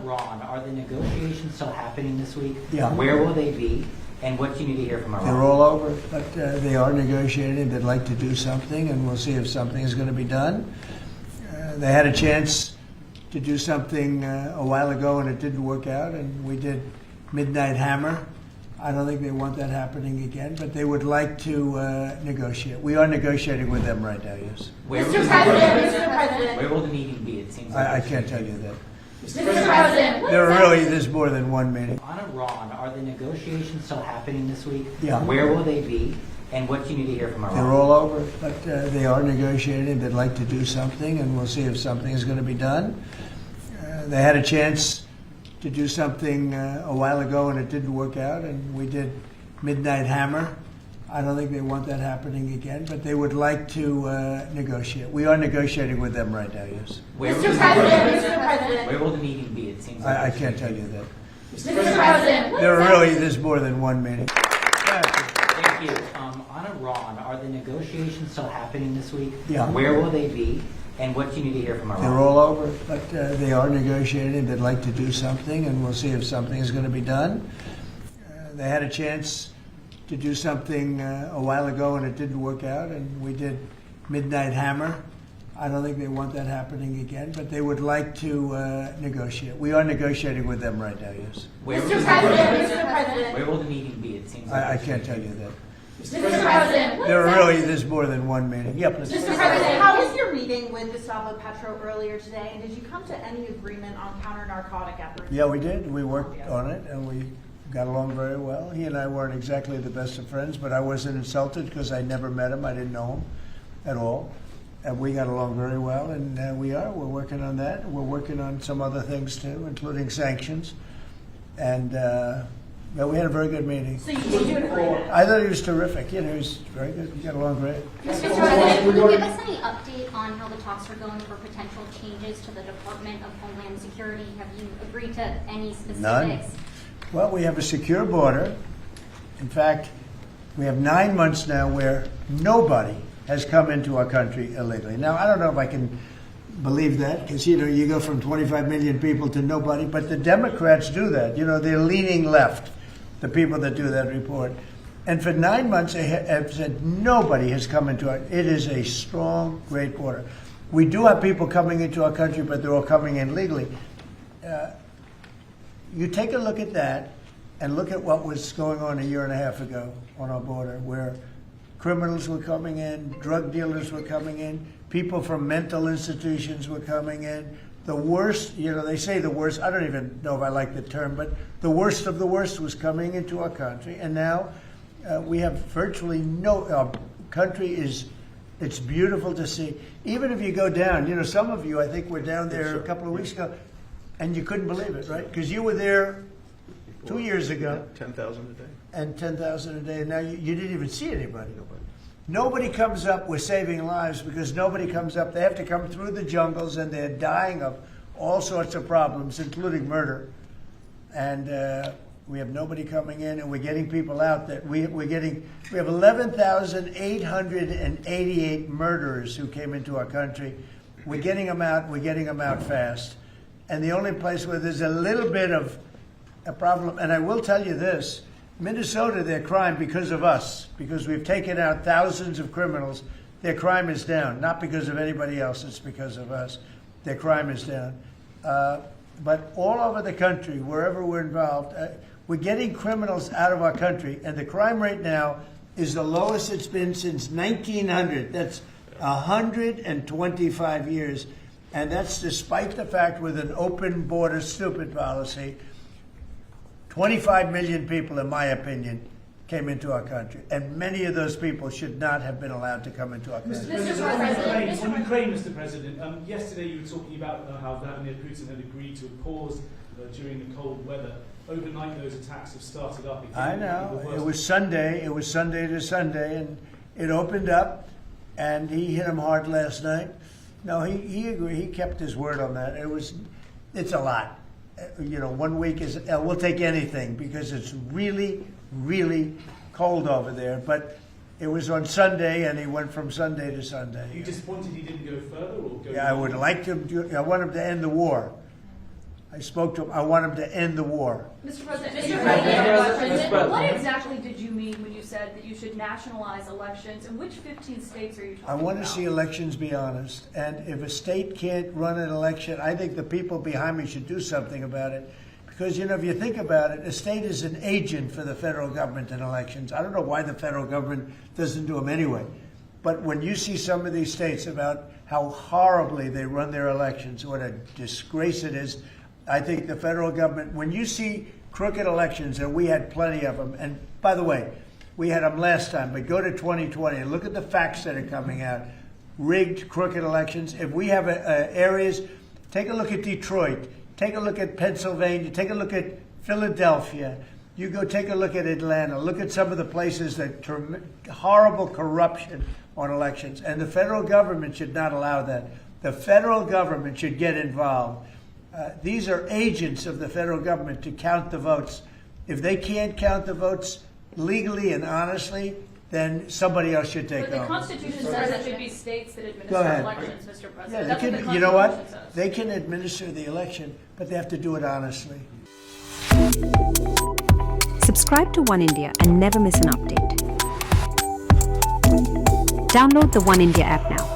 Iran, are the negotiations still happening this week? Yeah. Where will they be? And what do you need to hear from Iran? They're all over, but they are negotiating. They'd like to do something, and we'll see if something is going to be done. They had a chance to do something a while ago, and it didn't work out, and we did Midnight Hammer. I don't think they want that happening again, but they would like to negotiate. We are negotiating with them right now, yes. Mr. President. Where will the meeting be? It seems I can't tell you that. Mr. President. There's more than one meeting. On Iran, are the negotiations still happening this week? Yeah. Where will they be? And what do you need to hear from Iran? They're all over, but they are negotiating. They'd like to do something, and we'll see if something is going to be done. They had a chance to do something a while ago, and it didn't work out, and we did Midnight Hammer. I don't think they want that happening again, but they would like to negotiate. We are negotiating with them right now, yes. Mr. President. Where will the meeting be? It seems I can't tell you that. Mr. President. There's more than one meeting. Thank you. On Iran, are the negotiations still happening this week? Yeah. Where will they be? And what do you need to hear from Iran? They're all over, but they are negotiating. They'd like to do something, and we'll see if something is going to be done. They had a chance to do something a while ago, and it didn't work out, and we did Midnight Hammer. I don't think they want that happening again, but they would like to negotiate. We are negotiating with them right now, yes. Mr. President. Where will the meeting be? It seems I can't tell you that. Mr. President. There's more than one meeting. Yeah, please. Mr. President, how was your meeting with Gustavo Petro earlier today, and did you come to any agreement on counter-narcotic efforts? Yeah, we did. We worked on it, and we got along very well. He and I weren't exactly the best of friends, but I wasn't insulted because I never met him. I didn't know him at all. And we got along very well, and we're working on that. We're working on some other things, too, including sanctions. And we had a very good meeting. So you came to an agreement? I thought he was terrific. He was very good. We got along great. Mr. President, will you give us any update on how the talks are going for potential changes to the Department of Homeland Security? Have you agreed to any specifics? None. Well, we have a secure border. In fact, we have 9 months now where nobody has come into our country illegally. Now, I don't know if I can believe that, because, you go from 25 million people to nobody, but the Democrats do that. They're leaning left, the people that do that report. And for 9 months, they have said nobody has come into our. It is a strong, great border. We do have people coming into our country, but they're all coming in legally. You take a look at that and look at what was going on a year and a half ago on our border, where criminals were coming in, drug dealers were coming in, people from mental institutions were coming in. The worst, they say the worst, I don't even know if I like the term, but the worst of the worst was coming into our country. And now we have virtually our country it's beautiful to see. Even if you go down, some of you, I think, were down there a couple of weeks ago, and you couldn't believe it, right? Because you were there 2 years ago. 10,000 a day. And 10,000 a day, and now you didn't even see anybody. Nobody comes up. We're saving lives because nobody comes up. They have to come through the jungles, and they're dying of all sorts of problems, including murder. And we have nobody coming in, and we're getting people out. That we have 11,888 murderers who came into our country. We're getting them out. We're getting them out fast. And the only place where there's a little bit of a problem, and I will tell you this. Minnesota, their crime because of us, because we've taken out thousands of criminals, their crime is down. Not because of anybody else, it's because of us. Their crime is down. But all over the country, wherever we're involved, we're getting criminals out of our country, and the crime rate now is the lowest it's been since 1900. That's 125 years. And that's despite the fact with an open border stupid policy, 25 million people, in my opinion, came into our country. And many of those people should not have been allowed to come into our country. Mr. President. On Ukraine, Mr. President, yesterday you were talking about how Vladimir Putin had agreed to a pause during the cold weather. Overnight, those attacks have started up again. I know. It was Sunday. It was Sunday to Sunday, and it opened up, and he hit him hard last night. No, he agreed. He kept his word on that. It's a lot. 1 week is, we'll take anything because it's really, really cold over there. But it was on Sunday, and he went from Sunday to Sunday. Are you disappointed he didn't go further? Or go I would like him to, I want him to end the war. I spoke to him. I want him to end the war. Mr. President, Mr. Mr. President, President, what exactly did you mean when you said that you should nationalize elections, and which 15 states are you talking I about? want to see elections be honest. And if a state can't run an election, I think the people behind me should do something about it. Because, if you think about it, a state is an agent for the federal government in elections. I don't know why the federal government doesn't do them anyway. But when you see some of these states about how horribly they run their elections, what a disgrace it is, I think the federal government, when you see crooked elections, and we had plenty of them, and by the way, we had them last time, but go to 2020 and look at the facts that are coming out. Rigged, crooked elections. If we have areas, take a look at Detroit, take a look at Pennsylvania, take a look at Philadelphia. You go take a look at Atlanta. Look at some of the places that horrible corruption on elections. And the federal government should not allow that. The federal government should get involved. These are agents of the federal government to count the votes. If they can't count the votes legally and honestly, then somebody else should take But the over. Constitution says it should be states that Go administer ahead. elections, Mr. Yeah, President. they That's what the can, you know what? Constitution says. They can administer the election, but they have to do it honestly. Subscribe to One India and never miss an update. Download the One India app now.